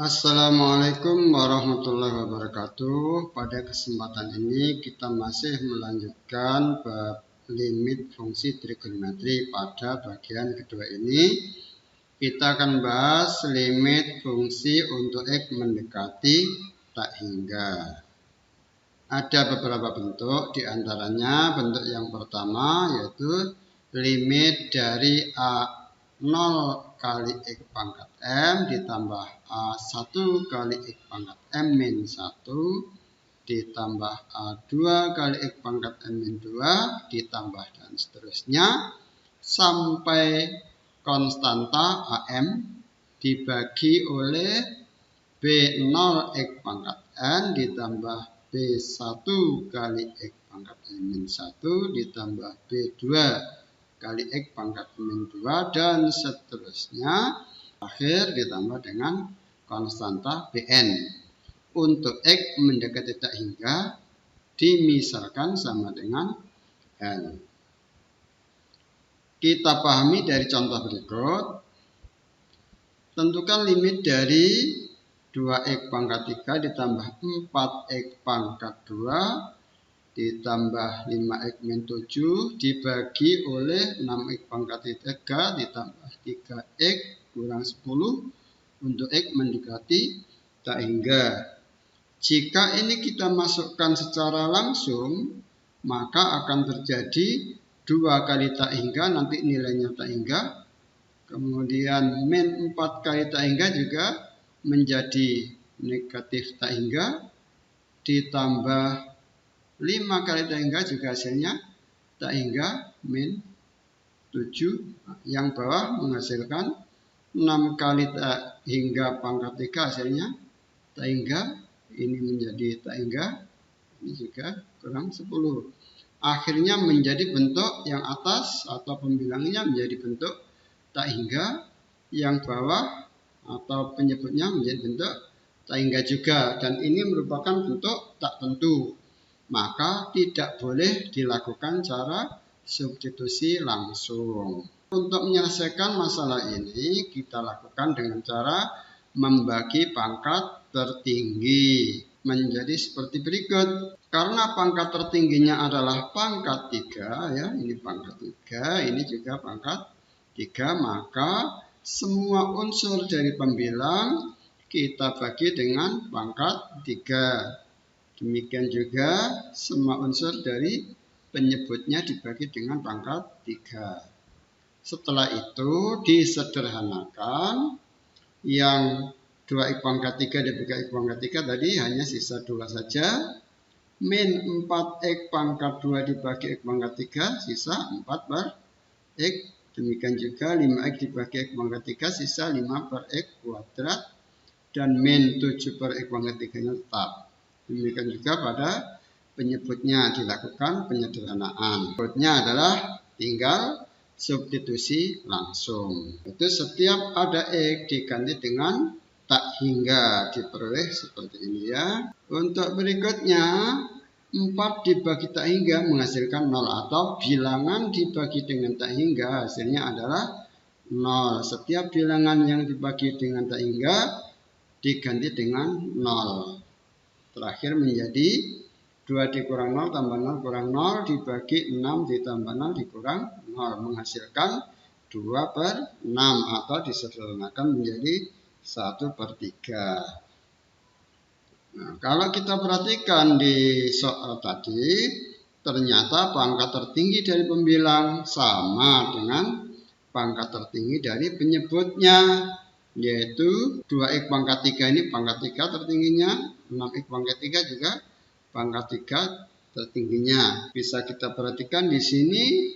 Assalamualaikum warahmatullahi wabarakatuh. Pada kesempatan ini kita masih melanjutkan bab limit fungsi trigonometri. Pada bagian kedua ini kita akan bahas limit fungsi untuk X mendekati tak hingga. Ada beberapa bentuk, diantaranya bentuk yang pertama yaitu limit dari A0 kali X pangkat M ditambah A1 kali X pangkat M min 1 ditambah A2 kali X pangkat M min 2 ditambah dan seterusnya sampai konstanta AM dibagi oleh B0 X pangkat N ditambah B1 kali X pangkat M min 1 ditambah B2 kali X pangkat min 2 dan seterusnya akhir ditambah dengan konstanta Bn. Untuk X mendekati tak hingga dimisalkan sama dengan L. Kita pahami dari contoh berikut. Tentukan limit dari 2x pangkat 3 ditambah 4x pangkat 2 ditambah 5x min 7 dibagi oleh 6x pangkat 3 ditambah 3x kurang 10 untuk x mendekati tak hingga. Jika ini kita masukkan secara langsung, maka akan terjadi 2 kali tak hingga, nanti nilainya tak hingga. Kemudian min 4 kali tak hingga juga menjadi negatif tak hingga. Ditambah 5 kali tak hingga juga hasilnya tak hingga min 7. Yang bawah menghasilkan 6 kali tak hingga pangkat 3 hasilnya tak hingga. Ini menjadi tak hingga. Ini juga kurang 10. Akhirnya menjadi bentuk yang atas atau pembilangnya menjadi bentuk tak hingga. Yang bawah atau penyebutnya menjadi bentuk tak hingga juga. Dan ini merupakan bentuk tak tentu. Maka tidak boleh dilakukan cara substitusi langsung. Untuk menyelesaikan masalah ini kita lakukan dengan cara membagi pangkat tertinggi menjadi seperti berikut. Karena pangkat tertingginya adalah pangkat 3 ya, ini pangkat 3, ini juga pangkat 3, maka semua unsur dari pembilang kita bagi dengan pangkat 3. Demikian juga semua unsur dari penyebutnya dibagi dengan pangkat 3. Setelah itu disederhanakan, yang 2x pangkat 3 dibagi x pangkat 3 tadi hanya sisa 2 saja. Min 4x pangkat 2 dibagi x pangkat 3 sisa 4 per x. Demikian juga 5x dibagi x pangkat 3 sisa 5 per x kuadrat. Dan min 7 per x pangkat 3 nya tetap. Demikian juga pada penyebutnya dilakukan penyederhanaan. Penyebutnya adalah tinggal substitusi langsung. Itu setiap ada X diganti dengan tak hingga, diperoleh seperti ini ya. Untuk berikutnya 4 dibagi tak hingga menghasilkan 0 atau bilangan dibagi dengan tak hingga hasilnya adalah 0. Setiap bilangan yang dibagi dengan tak hingga diganti dengan 0. Terakhir menjadi 2 dikurang 0 tambah 0 kurang 0 dibagi 6 ditambah 0 dikurang 0 menghasilkan 2 per 6 atau disederhanakan menjadi 1 per 3. Nah, kalau kita perhatikan di soal tadi, ternyata pangkat tertinggi dari pembilang sama dengan pangkat tertinggi dari penyebutnya, yaitu 2x pangkat 3 ini pangkat 3 tertingginya, 6x pangkat 3 juga pangkat 3 tertingginya. Bisa kita perhatikan di sini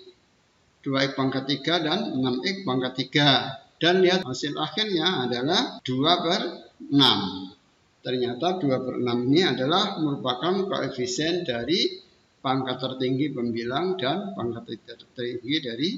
2x pangkat 3 dan 6x pangkat 3. Dan lihat hasil akhirnya adalah 2 per 6. Ternyata 2 per 6 ini adalah merupakan koefisien dari pangkat tertinggi pembilang dan pangkat tertinggi dari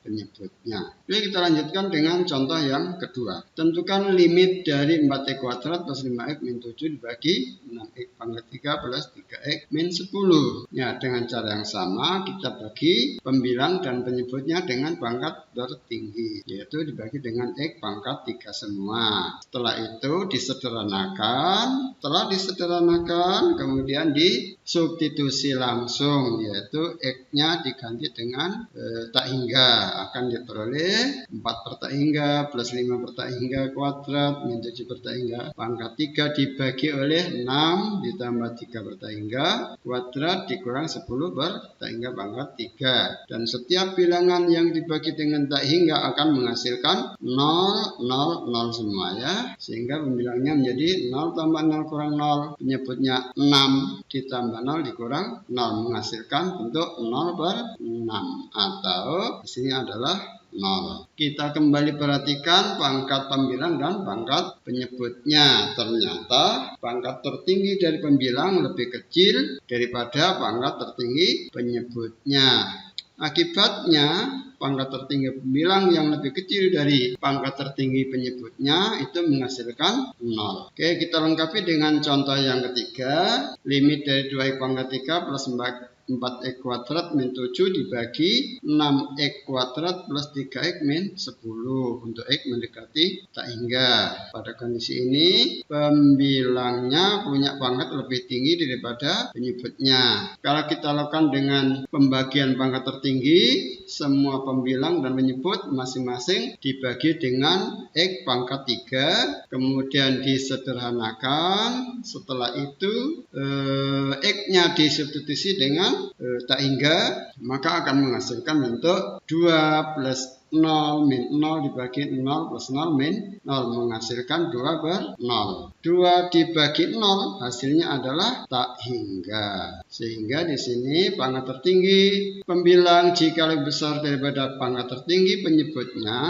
penyebutnya. Oke, kita lanjutkan dengan contoh yang kedua. Tentukan limit dari 4x kuadrat plus 5x min 7 dibagi 6x pangkat 3 plus 3x min 10. Ya, dengan cara yang sama kita bagi pembilang dan penyebutnya dengan pangkat tertinggi, yaitu dibagi dengan x pangkat 3 semua. Setelah itu disederhanakan. Setelah disederhanakan kemudian disubstitusi langsung, yaitu x-nya diganti dengan tak hingga, akan diperoleh 4 per tak hingga plus 5 per tak hingga kuadrat min 7 per tak hingga pangkat 3 dibagi oleh 6 ditambah 3 per tak hingga kuadrat dikurang 10 per tak hingga pangkat 3. Dan setiap bilangan yang dibagi dengan tak hingga akan menghasilkan 0, 0, 0 semua ya. Sehingga pembilangnya menjadi 0 tambah 0 kurang 0. Penyebutnya 6 ditambah 0 dikurang 0 menghasilkan bentuk 0 per 6 atau di sini adalah 0. Kita kembali perhatikan pangkat pembilang dan pangkat penyebutnya. Ternyata pangkat tertinggi dari pembilang lebih kecil daripada pangkat tertinggi penyebutnya. Akibatnya pangkat tertinggi pembilang yang lebih kecil dari pangkat tertinggi penyebutnya itu menghasilkan 0. Oke, kita lengkapi dengan contoh yang ketiga. Limit dari 2x pangkat 3 plus 4x kuadrat min 7 dibagi 6x kuadrat plus 3x min 10 untuk x mendekati tak hingga. Pada kondisi ini pembilangnya punya pangkat lebih tinggi daripada penyebutnya. Kalau kita lakukan dengan pembagian pangkat tertinggi, semua pembilang dan penyebut masing-masing dibagi dengan x pangkat 3, kemudian disederhanakan. Setelah itu x-nya disubstitusi dengan tak hingga, maka akan menghasilkan bentuk 2 plus 0 min 0 dibagi 0 plus 0 min 0 menghasilkan 2 per 0. 2 dibagi 0 hasilnya adalah tak hingga. Sehingga di sini pangkat tertinggi pembilang jika lebih besar daripada pangkat tertinggi penyebutnya,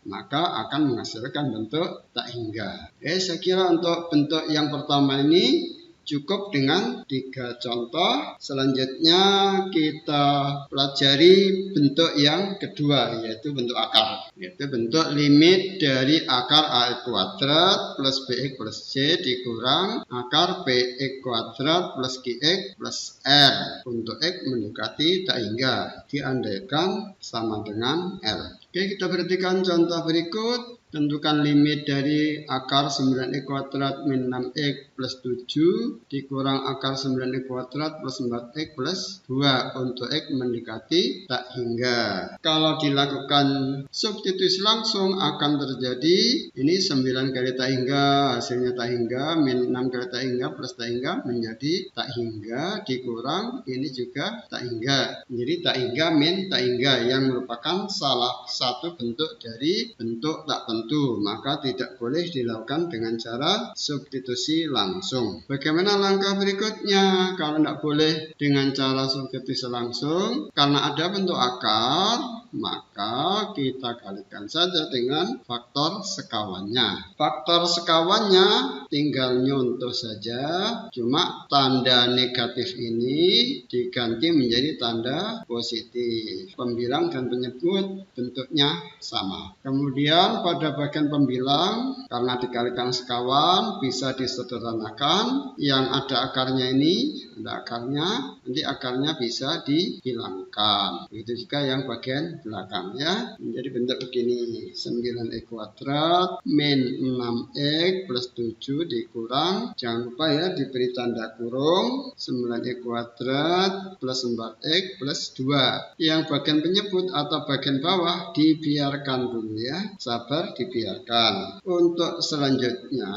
maka akan menghasilkan bentuk tak hingga. Saya kira untuk bentuk yang pertama ini cukup dengan 3 contoh. Selanjutnya kita pelajari bentuk yang kedua, yaitu bentuk akar, yaitu bentuk limit dari akar ax kuadrat plus bx plus c dikurang akar px kuadrat plus qx plus r untuk x mendekati tak hingga diandaikan sama dengan r. Oke, kita perhatikan contoh berikut. Tentukan limit dari akar 9x kuadrat min 6x plus 7 dikurang akar 9x kuadrat plus 4x plus 2 untuk x mendekati tak hingga. Kalau dilakukan substitusi langsung akan terjadi ini 9 kali tak hingga hasilnya tak hingga min 6 kali tak hingga plus tak hingga menjadi tak hingga dikurang ini juga tak hingga. Jadi tak hingga min tak hingga yang merupakan salah satu bentuk dari bentuk tak tentu. Maka tidak boleh dilakukan dengan cara substitusi langsung. Bagaimana langkah berikutnya? Kalau tidak boleh dengan cara substitusi langsung, karena ada bentuk akar, maka kita kalikan saja dengan faktor sekawannya. Faktor sekawannya tinggal nyontoh saja, cuma tanda negatif ini diganti menjadi tanda positif. Pembilang dan penyebut bentuknya sama. Kemudian pada bagian pembilang, karena dikalikan sekawan bisa disederhanakan. Yang ada akarnya ini, ada akarnya, nanti akarnya bisa dihilangkan. Begitu juga yang bagian belakang ya. Menjadi bentuk begini, 9x kuadrat min 6x plus 7 dikurang, jangan lupa ya diberi tanda kurung, 9x kuadrat plus 4x plus 2. Yang bagian penyebut atau bagian bawah dibiarkan dulu ya, sabar dibiarkan. Untuk selanjutnya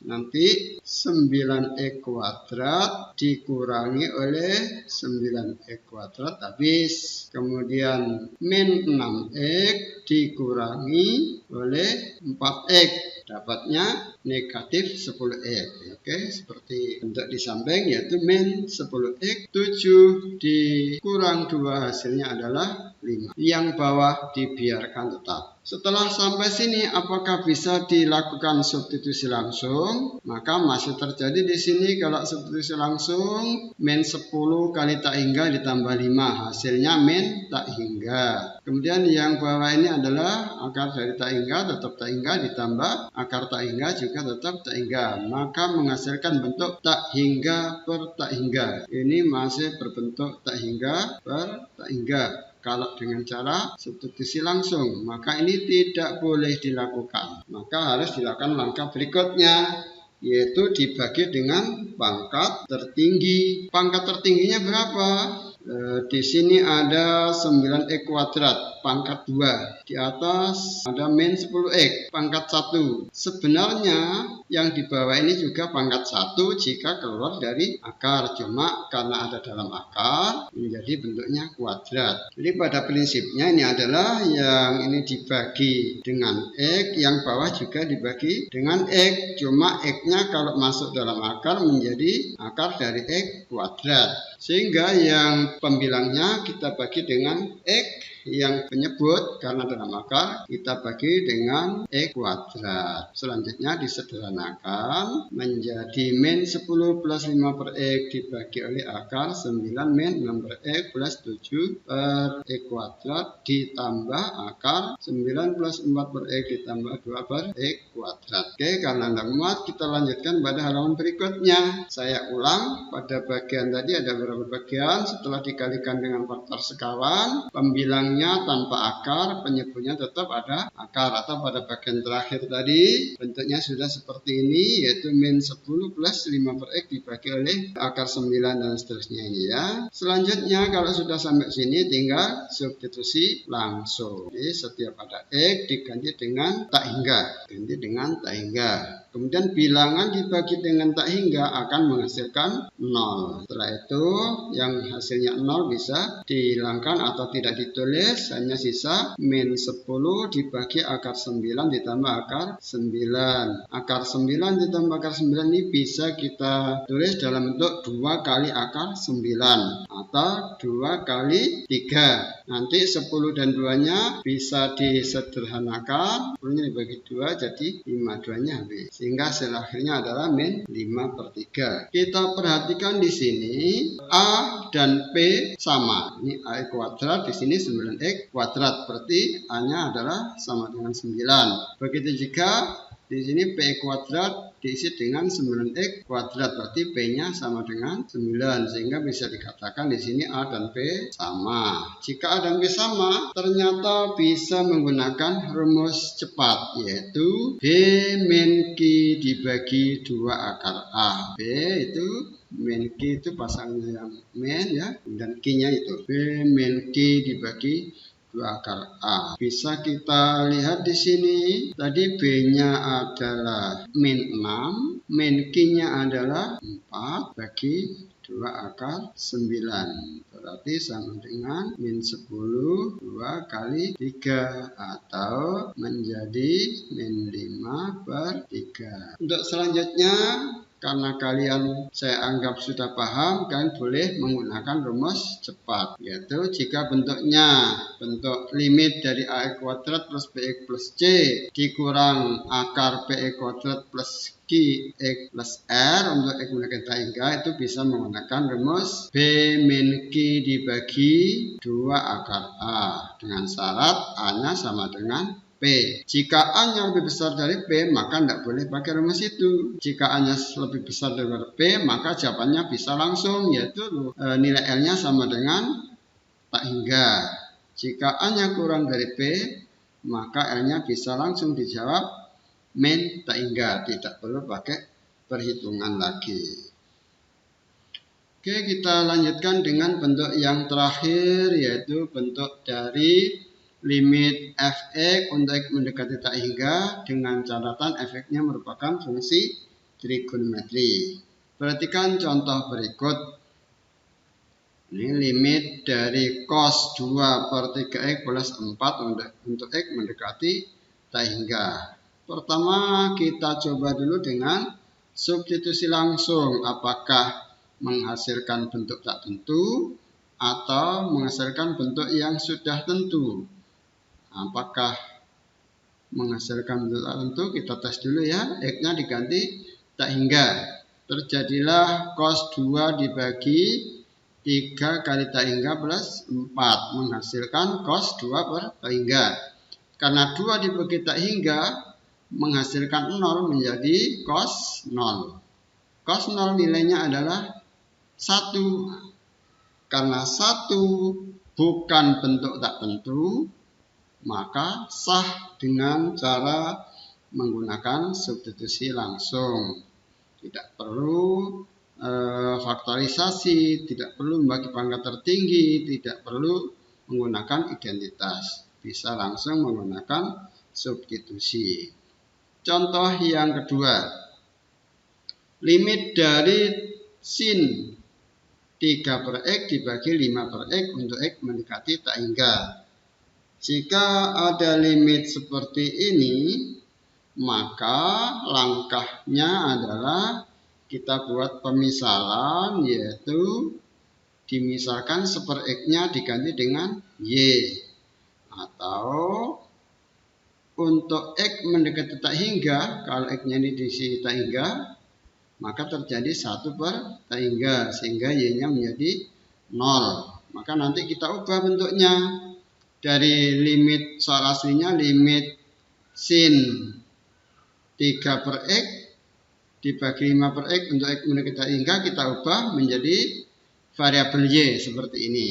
nanti 9x kuadrat dikurangi oleh 9x kuadrat habis. Kemudian min 6x dikurangi oleh 4x, dapatnya negatif 10x. Oke, seperti bentuk di samping yaitu min 10x, 7 dikurang 2 hasilnya adalah 5. Yang bawah dibiarkan tetap. Setelah sampai sini, apakah bisa dilakukan substitusi langsung? Maka masih terjadi di sini kalau substitusi langsung min 10 kali tak hingga ditambah 5, hasilnya min tak hingga. Kemudian yang bawah ini adalah akar dari tak hingga, tetap tak hingga ditambah akar tak hingga juga tetap tak hingga, maka menghasilkan bentuk tak hingga per tak hingga. Ini masih berbentuk tak hingga per tak hingga. Kalau dengan cara substitusi langsung, maka ini tidak boleh dilakukan. Maka harus dilakukan langkah berikutnya, yaitu dibagi dengan pangkat tertinggi. Pangkat tertingginya berapa? Di sini ada 9x kuadrat pangkat 2. Di atas ada min 10x pangkat 1. Sebenarnya yang di bawah ini juga pangkat 1 jika keluar dari akar. Cuma karena ada dalam akar menjadi bentuknya kuadrat. Jadi pada prinsipnya ini adalah yang ini dibagi dengan x, yang bawah juga dibagi dengan x. Cuma x-nya kalau masuk dalam akar menjadi akar dari x kuadrat. Sehingga yang pembilangnya kita bagi dengan x, yang penyebut karena dalam akar kita bagi dengan x kuadrat. Selanjutnya disederhanakan menjadi min 10 plus 5 per x dibagi oleh akar 9 min 6 per x plus 7 per x kuadrat ditambah akar 9 plus 4 per x ditambah 2 per x kuadrat. Oke, karena tidak muat kita lanjutkan pada halaman berikutnya. Saya ulang, pada bagian tadi ada beberapa bagian. Setelah dikalikan dengan faktor sekawan, pembilang tanpa akar, penyebutnya tetap ada akar. Atau pada bagian terakhir tadi bentuknya sudah seperti ini, yaitu min 10 plus 5 per x dibagi oleh akar 9 dan seterusnya ini ya. Selanjutnya kalau sudah sampai sini tinggal substitusi langsung. Jadi setiap ada x diganti dengan tak hingga, ganti dengan tak hingga. Kemudian bilangan dibagi dengan tak hingga akan menghasilkan 0. Setelah itu yang hasilnya 0 bisa dihilangkan atau tidak ditulis, hanya sisa min 10 dibagi akar 9 ditambah akar 9. Akar 9 ditambah akar 9 ini bisa kita tulis dalam bentuk 2 kali akar 9 atau 2 kali 3. Nanti 10 dan 2-nya bisa disederhanakan, 10-nya dibagi 2 jadi 5, 2-nya habis. Sehingga hasil akhirnya adalah min 5 per 3. Kita perhatikan di sini A dan P sama. Ini A kuadrat, di sini 9x kuadrat. Berarti A-nya adalah sama dengan 9. Begitu juga di sini P kuadrat diisi dengan 9x kuadrat, berarti P-nya sama dengan 9, sehingga bisa dikatakan di sini A dan P sama. Jika A dan P sama, ternyata bisa menggunakan rumus cepat, yaitu B min Q dibagi 2 akar A. B itu min Q itu pasangannya yang min ya, dan Q-nya itu B min Q dibagi 2 akar A. Bisa kita lihat di sini, tadi B-nya adalah min 6, min Q-nya adalah 4 bagi 2 akar 9. Berarti sama dengan min 10 2 kali 3 atau menjadi min 5 per 3. Untuk selanjutnya, karena kalian saya anggap sudah paham, kalian boleh menggunakan rumus cepat, yaitu jika bentuknya bentuk limit dari AX kuadrat plus BX plus C dikurang akar PX kuadrat plus QX plus R untuk X mendekati tak hingga, itu bisa menggunakan rumus B min Q dibagi 2 akar A dengan syarat A-nya sama dengan P. Jika A-nya lebih besar dari P, maka tidak boleh pakai rumus itu. Jika A-nya lebih besar dari P, maka jawabannya bisa langsung, yaitu nilai L-nya sama dengan tak hingga. Jika A-nya kurang dari P, maka L-nya bisa langsung dijawab min tak hingga, tidak perlu pakai perhitungan lagi. Oke, kita lanjutkan dengan bentuk yang terakhir, yaitu bentuk dari limit f(x) untuk x mendekati tak hingga dengan catatan f(x)-nya merupakan fungsi trigonometri. Perhatikan contoh berikut. Ini limit dari cos 2 per 3x plus 4 untuk x mendekati tak hingga. Pertama kita coba dulu dengan substitusi langsung. Apakah menghasilkan bentuk tak tentu atau menghasilkan bentuk yang sudah tentu. Apakah menghasilkan bentuk tentu? Kita tes dulu ya. X-nya diganti tak hingga. Terjadilah cos 2 dibagi 3 kali tak hingga plus 4 menghasilkan cos 2 per tak hingga. Karena 2 dibagi tak hingga menghasilkan 0 menjadi cos 0. Cos 0 nilainya adalah 1. Karena 1 bukan bentuk tak tentu, maka sah dengan cara menggunakan substitusi langsung. Tidak perlu faktorisasi, tidak perlu membagi pangkat tertinggi, tidak perlu menggunakan identitas. Bisa langsung menggunakan substitusi. Contoh yang kedua, limit dari sin 3 per X dibagi 5 per X untuk X mendekati tak hingga. Jika ada limit seperti ini, maka langkahnya adalah kita buat pemisalan, yaitu dimisalkan seper X-nya diganti dengan Y. Atau untuk X mendekati tak hingga, kalau X-nya ini diisi tak hingga, maka terjadi 1 per tak hingga, sehingga Y-nya menjadi 0. Maka nanti kita ubah bentuknya. Dari limit soal aslinya, limit sin 3 per X dibagi 5 per X untuk X mendekati tak hingga, kita ubah menjadi variabel Y seperti ini.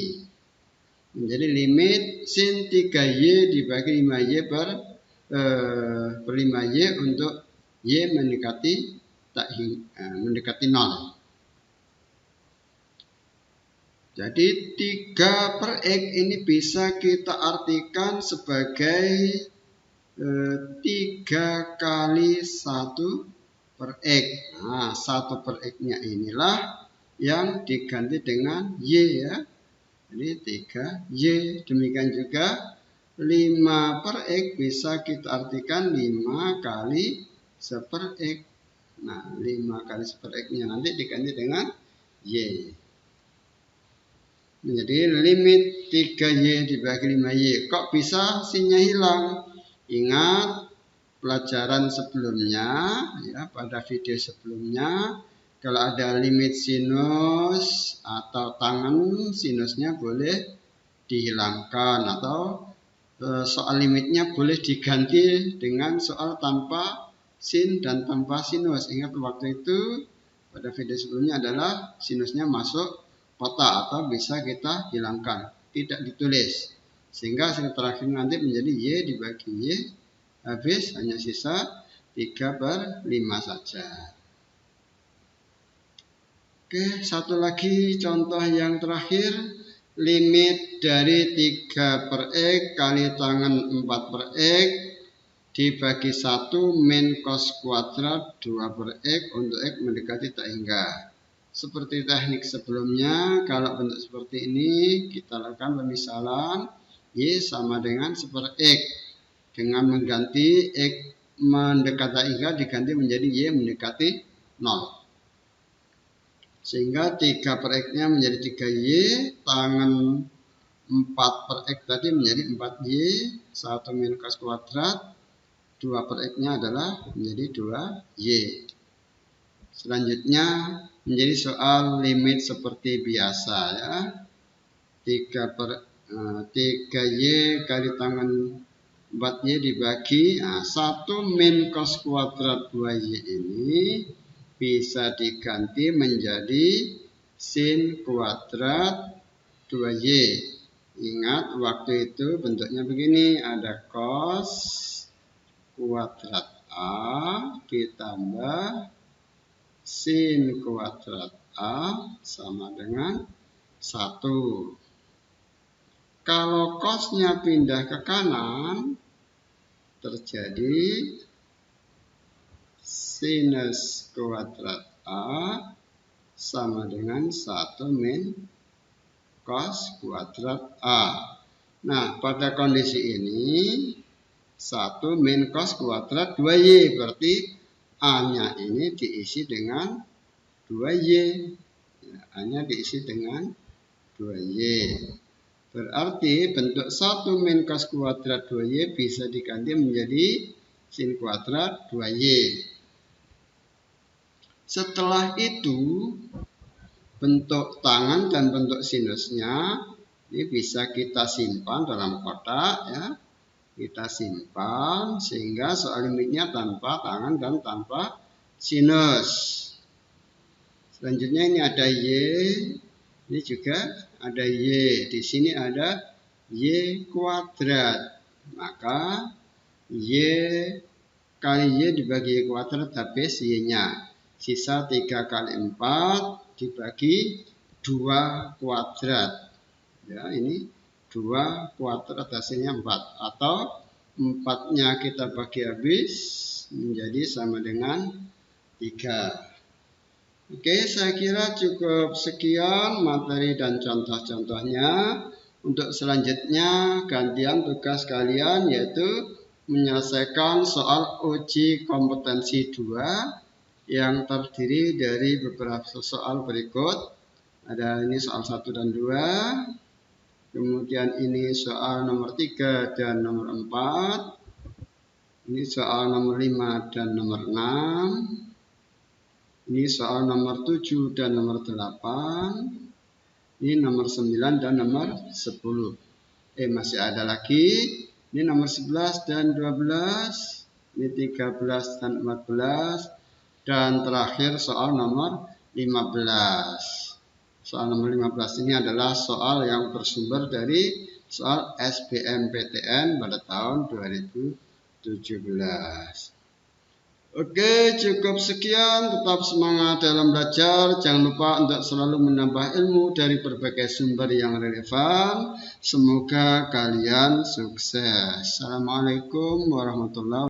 Menjadi limit sin 3Y dibagi 5Y per 5Y untuk Y mendekati mendekati 0. Jadi 3 per X ini bisa kita artikan sebagai 3 kali 1 per X. Nah, 1 per X-nya inilah yang diganti dengan Y ya. Jadi 3Y. Demikian juga 5 per X bisa kita artikan 5 kali 1 per X. Nah, 5 kali 1 per X-nya nanti diganti dengan Y. Menjadi limit 3Y dibagi 5Y. Kok bisa sinnya hilang? Ingat pelajaran sebelumnya, ya, pada video sebelumnya, kalau ada limit sinus atau tangen, sinusnya boleh dihilangkan, atau soal limitnya boleh diganti dengan soal tanpa sin dan tanpa sinus. Ingat waktu itu pada video sebelumnya adalah sinusnya masuk kotak atau bisa kita hilangkan, tidak ditulis, sehingga hasil terakhir nanti menjadi Y dibagi Y, habis hanya sisa 3 per 5 saja. Oke, satu lagi contoh yang terakhir, limit dari 3 per X kali tangen 4 per X dibagi 1 min cos kuadrat 2 per X untuk X mendekati tak hingga. Seperti teknik sebelumnya, kalau bentuk seperti ini kita lakukan pemisalan Y sama dengan 1 per X dengan mengganti X mendekati tak hingga diganti menjadi Y mendekati 0. Sehingga 3 per X-nya menjadi 3Y, tangen 4 per X tadi menjadi 4Y, 1 min cos kuadrat, 2 per X-nya adalah menjadi 2Y. Selanjutnya menjadi soal limit seperti biasa ya. 3Y kali tangen 4Y dibagi 1 min cos kuadrat 2Y ini bisa diganti menjadi sin kuadrat 2Y. Ingat waktu itu bentuknya begini, ada cos kuadrat A ditambah sin kuadrat A sama dengan 1. Kalau cosnya pindah ke kanan, terjadi sinus kuadrat A sama dengan 1 min cos kuadrat A. Nah, pada kondisi ini 1 min cos kuadrat 2Y, berarti A-nya ini diisi dengan 2Y. A-nya diisi dengan 2Y. Berarti bentuk 1 min cos kuadrat 2Y bisa diganti menjadi sin kuadrat 2Y. Setelah itu, bentuk tangan dan bentuk sinusnya ini bisa kita simpan dalam kotak ya. Kita simpan sehingga soal limitnya tanpa tangan dan tanpa sinus. Selanjutnya ini ada Y, ini juga ada Y. Di sini ada Y kuadrat. Maka Y kali Y dibagi Y kuadrat habis Y-nya. Sisa 3 kali 4 dibagi 2 kuadrat. Ya, ini 2 kuadrat hasilnya 4. Atau 4-nya kita bagi habis menjadi sama dengan 3. Oke, saya kira cukup sekian materi dan contoh-contohnya. Untuk selanjutnya gantian tugas kalian yaitu menyelesaikan soal uji kompetensi 2 yang terdiri dari beberapa soal berikut. Ada ini soal 1 dan 2. Kemudian ini soal nomor 3 dan nomor 4. Ini soal nomor 5 dan nomor 6. Ini soal nomor 7 dan nomor 8. Ini nomor 9 dan nomor 10. Masih ada lagi. Ini nomor 11 dan 12. Ini 13 dan 14. Dan terakhir soal nomor 15. Soal nomor 15 ini adalah soal yang bersumber dari soal SBMPTN pada tahun 2017. Oke, cukup sekian. Tetap semangat dalam belajar. Jangan lupa untuk selalu menambah ilmu dari berbagai sumber yang relevan. Semoga kalian sukses. Assalamualaikum warahmatullahi wabarakatuh.